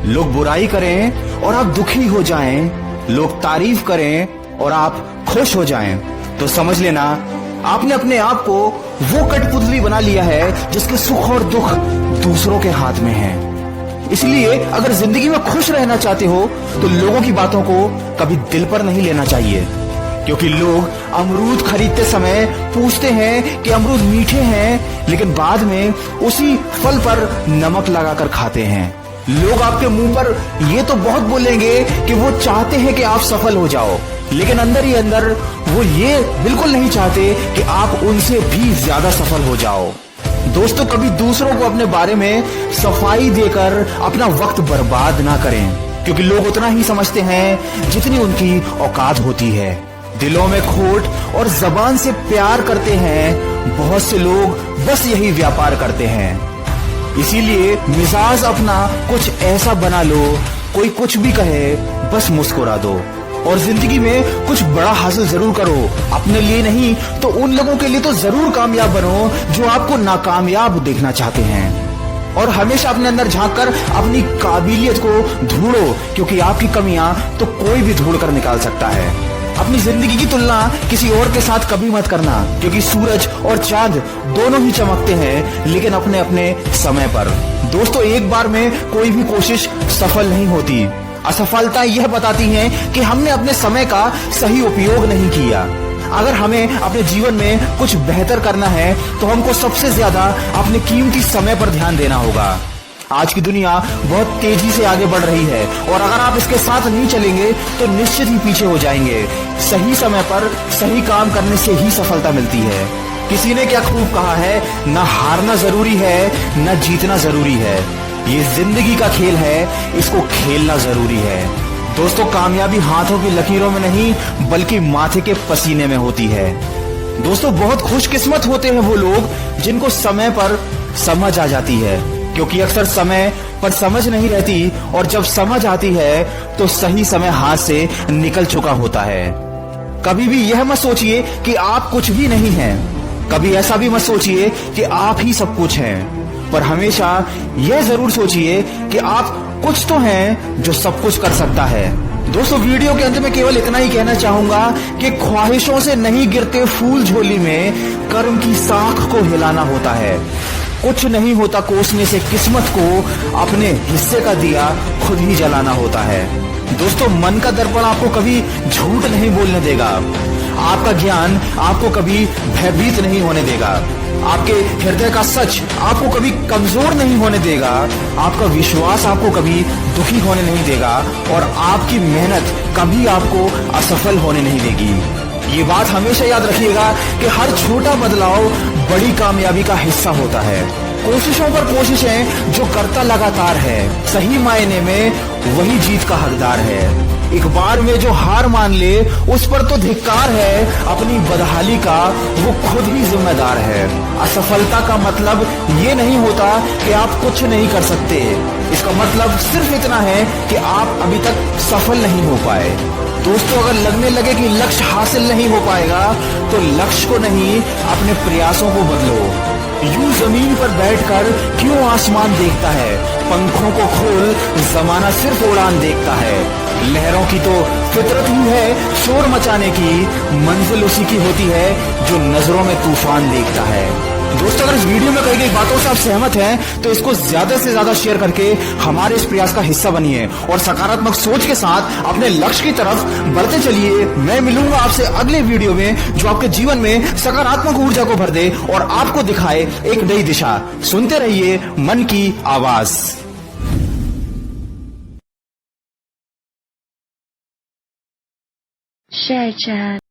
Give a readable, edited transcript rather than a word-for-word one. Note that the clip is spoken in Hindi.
लोग बुराई करें और आप दुखी हो जाएं, लोग तारीफ करें और आप खुश हो जाएं, तो समझ लेना आपने अपने आप को वो कठपुतली बना लिया है जिसके सुख और दुख दूसरों के हाथ में है। इसलिए अगर जिंदगी में खुश रहना चाहते हो तो लोगों की बातों को कभी दिल पर नहीं लेना चाहिए, क्योंकि लोग अमरूद खरीदते समय पूछते हैं कि अमरूद मीठे हैं, लेकिन बाद में उसी फल पर नमक लगाकर खाते हैं। लोग आपके मुंह पर ये तो बहुत बोलेंगे कि वो चाहते हैं कि आप सफल हो जाओ, लेकिन अंदर ही अंदर वो ये बिल्कुल नहीं चाहते कि आप उनसे भी ज्यादा सफल हो जाओ। दोस्तों, कभी दूसरों को अपने बारे में सफाई देकर अपना वक्त बर्बाद ना करें, क्योंकि लोग उतना ही समझते हैं जितनी उनकी औकात होती है। दिलों में खोट और जबान से प्यार करते हैं बहुत से लोग, बस यही व्यापार करते हैं। इसीलिए मिजाज अपना कुछ ऐसा बना लो, कोई कुछ भी कहे बस मुस्कुरा दो, और जिंदगी में कुछ बड़ा हासिल जरूर करो। अपने लिए नहीं तो उन लोगों के लिए तो जरूर कामयाब बनो जो आपको नाकामयाब देखना चाहते हैं। और हमेशा अपने अंदर झांककर अपनी काबिलियत को ढूंढो, क्योंकि आपकी कमियां तो कोई भी ढूंढ कर निकाल सकता है। अपनी जिंदगी की तुलना किसी और के साथ कभी मत करना, क्योंकि सूरज और चांद दोनों ही चमकते हैं, लेकिन अपने अपने समय पर। दोस्तों, एक बार में कोई भी कोशिश सफल नहीं होती। असफलता यह बताती है कि हमने अपने समय का सही उपयोग नहीं किया। अगर हमें अपने जीवन में कुछ बेहतर करना है तो हमको सबसे ज्यादा अपने कीमती समय पर ध्यान देना होगा। आज की दुनिया बहुत तेजी से आगे बढ़ रही है, और अगर आप इसके साथ नहीं चलेंगे तो निश्चित ही पीछे हो जाएंगे। सही समय पर सही काम करने से ही सफलता मिलती है। किसी ने क्या खूब कहा है, न हारना जरूरी है न जीतना जरूरी है, ये जिंदगी का खेल है, इसको खेलना जरूरी है। दोस्तों, कामयाबी हाथों की लकीरों में नहीं बल्कि माथे के पसीने में होती है। दोस्तों, बहुत खुशकिस्मत होते हैं वो लोग जिनको समय पर समझ आ जाती है, क्योंकि अक्सर समय पर समझ नहीं रहती, और जब समझ आती है तो सही समय हाथ से निकल चुका होता है। कभी भी यह मत सोचिए कि आप कुछ भी नहीं हैं, कभी ऐसा भी मत सोचिए कि आप ही सब कुछ हैं, पर हमेशा यह जरूर सोचिए कि आप कुछ तो हैं जो सब कुछ कर सकता है। दोस्तों, वीडियो के अंत में केवल इतना ही कहना चाहूंगा कि ख्वाहिशों से नहीं गिरते फूल झोली में, कर्म की साख को हिलाना होता है। कुछ नहीं होता कोसने से किस्मत को, अपने हिस्से का दिया खुद ही जलाना होता है। दोस्तों, मन का दर्पण आपको कभी झूठ नहीं बोलने देगा, आपका ज्ञान आपको कभी भयभीत नहीं होने देगा, आपके हृदय का सच आपको कभी कमजोर नहीं होने देगा, आपका विश्वास आपको कभी दुखी होने नहीं देगा, और आपकी मेहनत कभी आपको असफल होने नहीं देगी। ये बात हमेशा याद रखिएगा कि हर छोटा बदलाव बड़ी कामयाबी का हिस्सा होता है। कोशिशों पर कोशिशें जो करता लगातार है, सही मायने में वही जीत का हकदार है। एक बार में जो हार मान ले उस पर तो धिक्कार है, अपनी बदहाली का वो खुद ही जिम्मेदार है। असफलता का मतलब ये नहीं होता कि आप कुछ नहीं कर सकते, इसका मतलब सिर्फ इतना है कि आप अभी तक सफल नहीं हो पाए। दोस्तों, अगर लगने लगे कि लक्ष्य हासिल नहीं हो पाएगा तो लक्ष्य को नहीं, अपने प्रयासों को बदलो। यूं जमीन पर बैठकर क्यों आसमान देखता है, पंखों को खोल, जमाना सिर्फ उड़ान देखता है। लहरों की तो फितरत ही है शोर मचाने की, मंजिल उसी की होती है जो नजरों में तूफान देखता है। दोस्तों, अगर इस वीडियो में कही गई बातों से आप सहमत हैं तो इसको ज्यादा से ज्यादा शेयर करके हमारे इस प्रयास का हिस्सा बनिए, और सकारात्मक सोच के साथ अपने लक्ष्य की तरफ बढ़ते चलिए। मैं मिलूंगा आपसे अगले वीडियो में जो आपके जीवन में सकारात्मक ऊर्जा को भर दे और आपको दिखाए एक नई दिशा। सुनते रहिए मन की आवाज। Share chat.